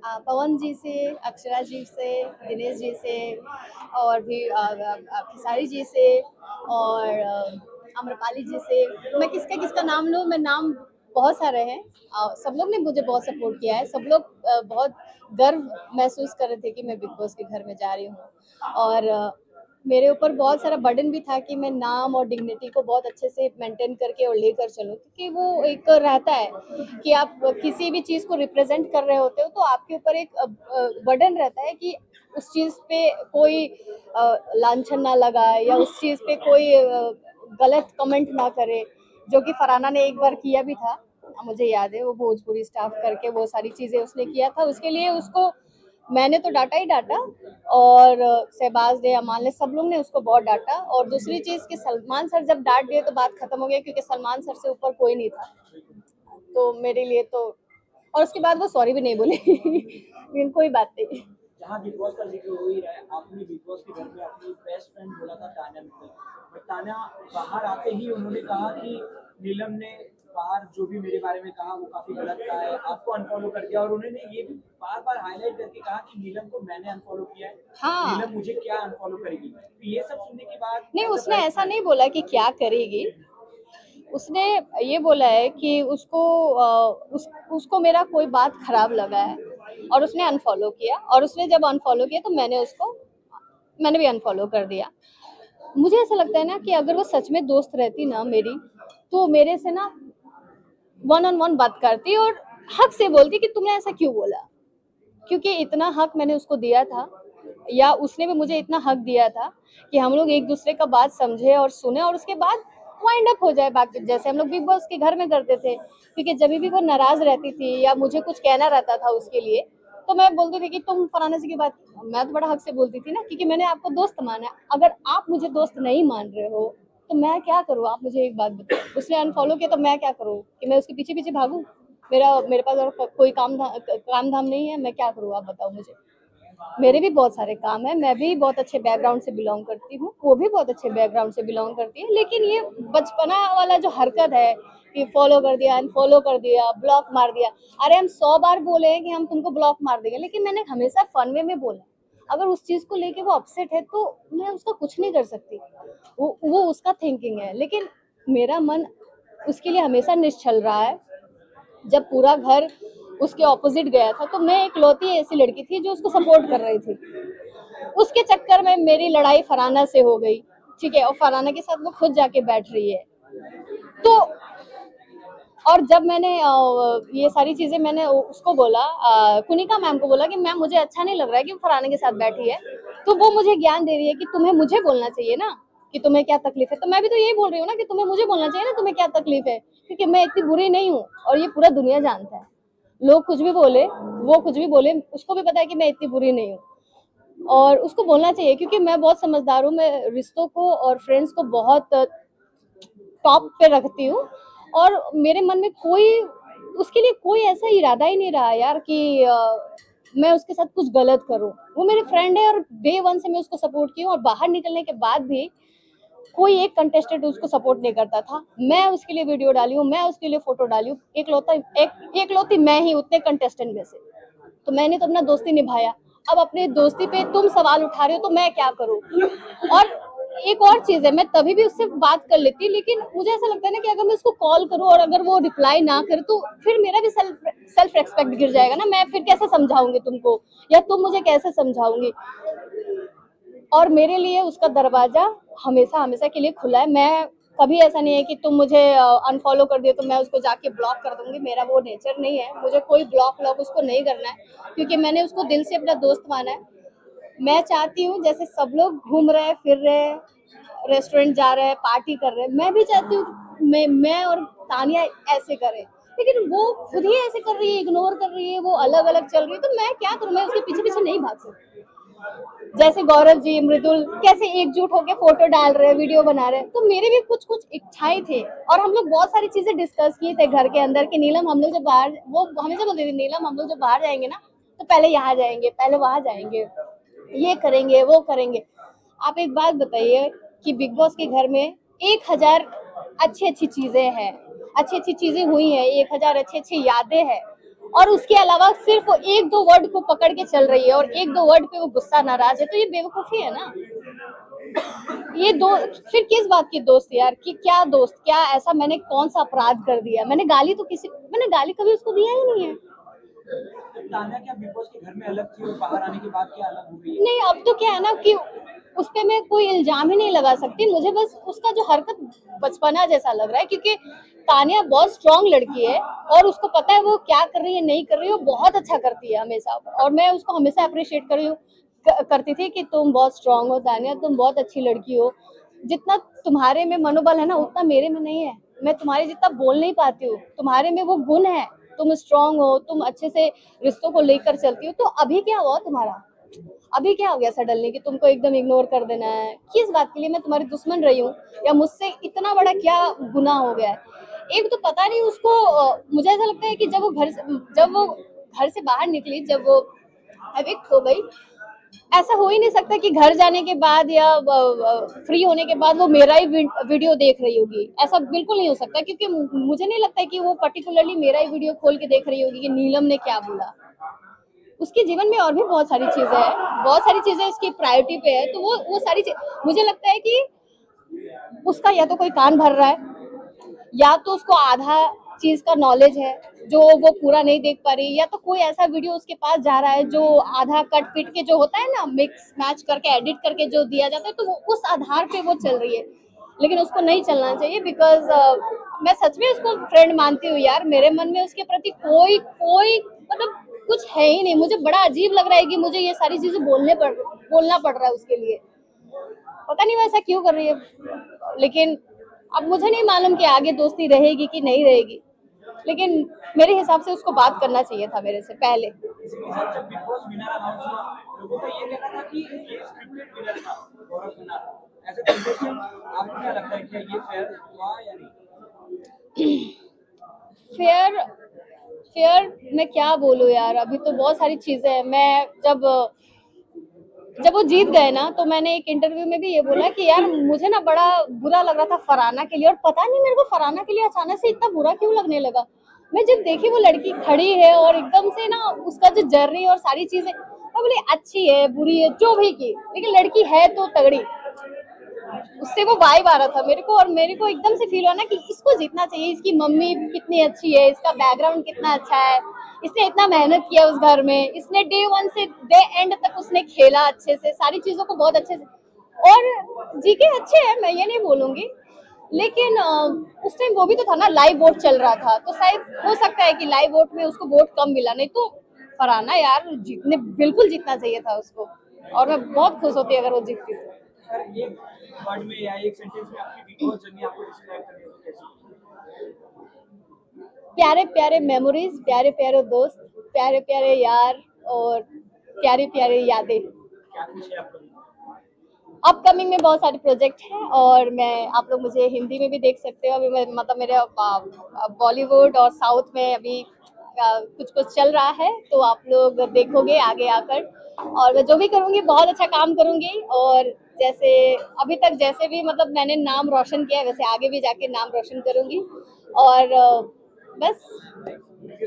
पवन जी से, अक्षरा जी से, दिनेश जी से और भी खेसारी जी से और आम्रपाली जी से। मैं किसका किसका नाम लूँ, मैं नाम बहुत सारे हैं। सब लोग ने मुझे बहुत सपोर्ट किया है। सब लोग बहुत गर्व महसूस कर रहे थे कि मैं बिग बॉस के घर में जा रही हूँ। और मेरे ऊपर बहुत सारा बर्डन भी था कि मैं नाम और डिग्निटी को बहुत अच्छे से मेंटेन करके और लेकर चलूं, क्योंकि वो एक रहता है कि आप किसी भी चीज़ को रिप्रेजेंट कर रहे होते हो तो आपके ऊपर एक बर्डन रहता है कि उस चीज़ पे कोई लांछन ना लगाए या उस चीज़ पे कोई गलत कमेंट ना करे, जो कि फरहाना ने एक बार किया भी था। मुझे याद है, वो भोजपुरी स्टाफ करके वो सारी चीज़ें उसने किया था। उसके लिए उसको मैंने तो डांटा ही डांटा और शहबाज ने, अमाल ने, सब लोग ने उसको बहुत डांटा। और दूसरी चीज़ कि सलमान सर जब डांट दिए तो बात खत्म हो गई, क्योंकि सलमान सर से ऊपर कोई नहीं था। तो मेरे लिए तो, और उसके बाद वो सॉरी भी नहीं बोले लेकिन कोई बात नहीं। जहाँ बिग बॉस का जिक्र हो ही रहा है, आपने बिग बॉस के घर में अपनी बेस्ट फ्रेंड बोला था तान्या मित्तल, बट तान्या बाहर आते ही उन्होंने कहा कि नीलम ने बाहर जो भी मेरे बारे में कहा वो काफी गलत कहा है, आपको अनफॉलो कर दिया। और उन्होंने ये भी बार बार हाईलाइट करके कहा कि नीलम को मैंने अनफॉलो किया है, हाँ, नीलम मुझे क्या अनफॉलो करेगी। तो ये सब सुनने के बाद नहीं एज अ उसने बेस्ट ऐसा फ्रेंड। नहीं बोला कि क्या करेगी। उसने ये बोला है कि उसको मेरा कोई बात खराब लगा है और उसने अनफॉलो किया। और उसने जब अनफॉलो किया तो मैंने भी अनफॉलो कर दिया। मुझे ऐसा लगता है ना कि अगर वो सच में दोस्त रहती ना मेरी, तो मेरे से ना वन ऑन वन बात करती और हक से बोलती कि तुमने ऐसा क्यों बोला। क्योंकि इतना हक मैंने उसको दिया था, या उसने भी मुझे इतना हक दिया था कि हम लोग एक दूसरे का बात समझे और सुने और उसके बाद वाइंड अप हो जाए। बाकी जैसे हम लोग बिग बॉस के घर में करते थे, क्योंकि जब भी वो नाराज रहती थी या मुझे कुछ कहना रहता था उसके लिए, तो मैं बोलती थी कि तुम फलाने से की बात। मैं तो बड़ा हक से बोलती थी ना, क्योंकि मैंने आपको दोस्त माना है। अगर आप मुझे दोस्त नहीं मान रहे हो तो मैं क्या करूँ, आप मुझे एक बात बताओ। उसने अनफॉलो किया तो मैं क्या करूँ, कि मैं उसके पीछे पीछे भागूं? मेरे पास और कोई काम धाम नहीं है, मैं क्या करूँ आप बताओ मुझे। मेरे भी बहुत सारे काम है, मैं भी बहुत अच्छे बैकग्राउंड से बिलोंग करती हूँ, वो भी बहुत अच्छे बैकग्राउंड से बिलोंग करती है। लेकिन ये बचपना वाला जो हरकत है कि फॉलो कर दिया, अनफॉलो कर दिया, ब्लॉक मार दिया। अरे हम 100 बार बोले हैं कि हम तुमको ब्लॉक मार देंगे, लेकिन मैंने हमेशा फन वे में बोला। अगर उस चीज को लेके वो अपसेट है तो मैं उसका कुछ नहीं कर सकती। वो उसका थिंकिंग है, लेकिन मेरा मन उसके लिए हमेशा निश्चल रहा है। जब पूरा घर उसके ऑपोजिट गया था तो मैं इकलौती ऐसी लड़की थी जो उसको सपोर्ट कर रही थी। उसके चक्कर में मेरी लड़ाई फरहाना से हो गई, ठीक है, और फरहाना के साथ वो खुद जाके बैठ रही है। तो और जब मैंने ये सारी चीजें मैंने उसको बोला, कुनिका मैम को बोला कि मैम मुझे अच्छा नहीं लग रहा है कि वो फरहाना के साथ बैठी है, तो वो मुझे ज्ञान दे रही है कि तुम्हें मुझे बोलना चाहिए ना कि तुम्हें क्या तकलीफ है। तो मैं भी तो यही बोल रही हूँ ना कि तुम्हें मुझे बोलना चाहिए ना तुम्हें क्या तकलीफ है, क्योंकि मैं इतनी बुरी नहीं हूँ और ये पूरा दुनिया जानता है। लोग कुछ भी बोले, वो कुछ भी बोले, उसको भी पता है कि मैं इतनी बुरी नहीं हूँ। और उसको बोलना चाहिए, क्योंकि मैं बहुत समझदार हूँ। मैं रिश्तों को और फ्रेंड्स को बहुत टॉप पे रखती हूँ। और मेरे मन में कोई उसके लिए कोई ऐसा इरादा ही नहीं रहा यार कि मैं उसके साथ कुछ गलत करूं। वो मेरी फ्रेंड है और डे वन से मैं उसको सपोर्ट की हूँ, और बाहर निकलने के बाद भी कोई एक कंटेस्टेंट उसको सपोर्ट नहीं करता था। मैं उसके लिए वीडियो डाली हूँ, मैं उसके लिए फोटो डाली हूँ, एकलौती मैं ही उतने कंटेस्टेंट में से। तो मैंने तो अपना दोस्ती निभाया। अब अपनी दोस्ती पे तुम सवाल उठा रहे हो तो मैं क्या करूं। और एक और चीज है, मैं तभी भी उससे बात कर लेती, लेकिन मुझे ऐसा लगता है ना कि अगर मैं उसको कॉल करूं और अगर वो रिप्लाई ना करे तो फिर मेरा भी सेल्फ रेस्पेक्ट गिर जाएगा ना। मैं फिर कैसे समझाऊंगी तुमको, या तुम मुझे कैसे समझाऊंगी। और मेरे लिए उसका दरवाजा हमेशा हमेशा के लिए खुला है। मैं कभी ऐसा नहीं है कि तुम मुझे अनफॉलो कर दिए तो मैं उसको जाके ब्लॉक कर दूंगी। मेरा वो नेचर नहीं है, मुझे कोई ब्लॉक व्लॉक उसको नहीं करना है, क्योंकि मैंने उसको दिल से अपना दोस्त माना है। मैं चाहती हूँ जैसे सब लोग घूम रहे फिर रहे, रेस्टोरेंट जा रहे हैं, पार्टी कर रहे हैं, मैं भी चाहती हूँ मैं और तानिया ऐसे करें। लेकिन वो खुद ही ऐसे कर रही है, इग्नोर कर रही है, वो अलग अलग चल रही है, तो मैं क्या करूँ। मैं उसके पीछे पीछे नहीं भाग सकती। जैसे गौरव जी, मृदुल कैसे एकजुट होकर फोटो डाल रहे हैं, वीडियो बना रहे हैं, तो मेरे भी कुछ कुछ इच्छाएं थे। और हम लोग बहुत सारी चीजें डिस्कस किए थे घर के अंदर कि नीलम हम लोग जब बाहर, वो हमेशा बोलती थी नीलम हम लोग जब बाहर जाएंगे ना तो पहले यहाँ जाएंगे, पहले वहां जाएंगे, ये करेंगे वो करेंगे। आप एक बात बताइए कि बिग बॉस के घर में 1000 अच्छी अच्छी चीजें हैं, अच्छी अच्छी चीजें हुई हैं, 1000 अच्छी अच्छी यादें हैं, और उसके अलावा सिर्फ वो एक दो वर्ड को पकड़ के चल रही है और एक दो वर्ड पे वो गुस्सा नाराज है, तो ये बेवकूफी है ना। ये दो फिर किस बात की दोस्त यार, कि क्या दोस्त, क्या ऐसा मैंने कौन सा अपराध कर दिया? मैंने गाली कभी उसको दिया ही नहीं है। तान्या क्या बिग बॉस के घर में अलग थी और बाहर आने के बाद क्या अलग हो गई है? नहीं, अब तो क्या है ना कि उस पे मैं कोई इल्जाम ही नहीं लगा सकती, मुझे बस उसका जो हरकत बचपना जैसा लग रहा है, क्योंकि तानिया बहुत स्ट्रांग लड़की है और उसको पता है वो क्या कर रही है नहीं कर रही है, वो बहुत अच्छा करती है हमेशा, और मैं उसको हमेशा अप्रिशिएट कर रही हूँ, करती थी कि तुम बहुत स्ट्रांग हो तानिया, तुम बहुत अच्छी लड़की हो, जितना तुम्हारे में मनोबल है ना उतना मेरे में नहीं है, मैं तुम्हारे जितना बोल नहीं पाती हूँ, तुम्हारे में वो गुण है, तुम स्ट्रांग हो, तुम अच्छे से रिश्तों को लेकर चलती हो, तो अभी क्या हुआ तुम्हारा? अभी क्या हो गया सडनली कि तुमको एकदम इग्नोर कर देना है? किस बात के लिए मैं तुम्हारी दुश्मन रही हूँ, या मुझसे इतना बड़ा क्या गुनाह हो गया है? एक तो पता नहीं उसको, मुझे ऐसा लगता है कि जब वो घर से बाहर निकली, जब वो एविक्ट हो गई, ऐसा हो ही नहीं सकता कि घर जाने के बाद या फ्री होने के बाद वो मेरा ही वीडियो देख रही होगी, ऐसा बिल्कुल नहीं हो सकता, क्योंकि मुझे नहीं लगता कि वो पर्टिकुलरली मेरा ही वीडियो खोल के देख रही होगी कि नीलम ने क्या बोला। उसके जीवन में और भी बहुत सारी चीजें हैं, बहुत सारी चीजें उसकी प्रायोरिटी पे है, तो वो सारी चीज मुझे लगता है कि उसका या तो कोई कान भर रहा है, या तो उसको आधा चीज का नॉलेज है जो वो पूरा नहीं देख पा रही, या तो कोई ऐसा वीडियो उसके पास जा रहा है जो आधा कट पीट के जो होता है ना, मिक्स मैच करके एडिट करके जो दिया जाता है, तो वो उस आधार पे वो चल रही है, लेकिन उसको नहीं चलना चाहिए, बिकॉज मैं सच में उसको फ्रेंड मानती हूँ यार, मेरे मन में उसके प्रति कोई कोई मतलब कुछ है ही नहीं। मुझे बड़ा अजीब लग रहा है कि मुझे ये सारी चीजें बोलना पड़ रहा है उसके लिए, पता नहीं वो ऐसा क्यों कर रही है, लेकिन अब मुझे नहीं मालूम कि आगे दोस्ती रहेगी कि नहीं रहेगी, लेकिन मेरे हिसाब से उसको बात करना चाहिए था मेरे से पहले। इसी के साथ जब बिग बॉस विनर अनाउंस हुआ, लोगों का ये कहना था कि ये स्क्रिप्टेड विनर था, गौरव विनर। एज ए कंटेस्टेंट आपको क्या लगता है कि ये फेयर हुआ या नहीं? फेयर फेयर मैं क्या बोलूं यार, अभी तो बहुत सारी चीजें हैं। मैं जब वो जीत गए ना, तो मैंने एक इंटरव्यू में भी ये बोला कि यार मुझे ना बड़ा बुरा लग रहा था फरहाना के लिए, और पता नहीं मेरे को फरहाना के लिए अचानक से इतना बुरा क्यों लगने लगा। मैं जब देखी वो लड़की खड़ी है और एकदम से ना उसका जो जर्नी और सारी चीजें, मैं बोली अच्छी है बुरी है जो भी की, लेकिन लड़की है तो तगड़ी, उससे वो वाइब आ रहा था मेरे को, और मेरे को एकदम से फील हुआ ना कि इसको जीतना चाहिए, इसकी मम्मी कितनी अच्छी है, इसका बैकग्राउंड कितना अच्छा है, इसने इतना मेहनत किया उस घर में, इसने डे वन से डे एंड तक उसने खेला अच्छे से, सारी चीजों को बहुत अच्छे से, और जीके अच्छे हैं, मैं ये नहीं बोलूंगी, लेकिन उस टाइम वो भी तो था ना, लाइव वोट चल रहा था, तो शायद हो सकता है कि लाइव वोट में उसको वोट कम मिला, नहीं तो फरहाना यार बिल्कुल जीतना चाहिए था उसको, और मैं बहुत खुश होती अगर वो जीतती तो। सर एक वर्ड में या एक सेंटेंस में आपकी बिग बॉस जर्नी आपको डिस्क्राइब करनी हो तो कैसे? प्यारे प्यारे मेमोरीज, प्यारे प्यारे दोस्त, प्यारे प्यारे यार, और प्यारी प्यारी यादें। क्या कुछ है आपका? अपकमिंग में बहुत सारे प्रोजेक्ट हैं, और मैं आप लोग मुझे हिंदी में भी देख सकते हो, अभी मतलब मेरे बॉलीवुड और साउथ में अभी कुछ कुछ चल रहा है, तो आप लोग देखोगे आगे आकर, और मैं जो भी करूँगी बहुत अच्छा काम करूँगी, और जैसे अभी तक जैसे भी मतलब मैंने नाम रोशन किया है, वैसे आगे भी जाके नाम रोशन करूँगी, और बस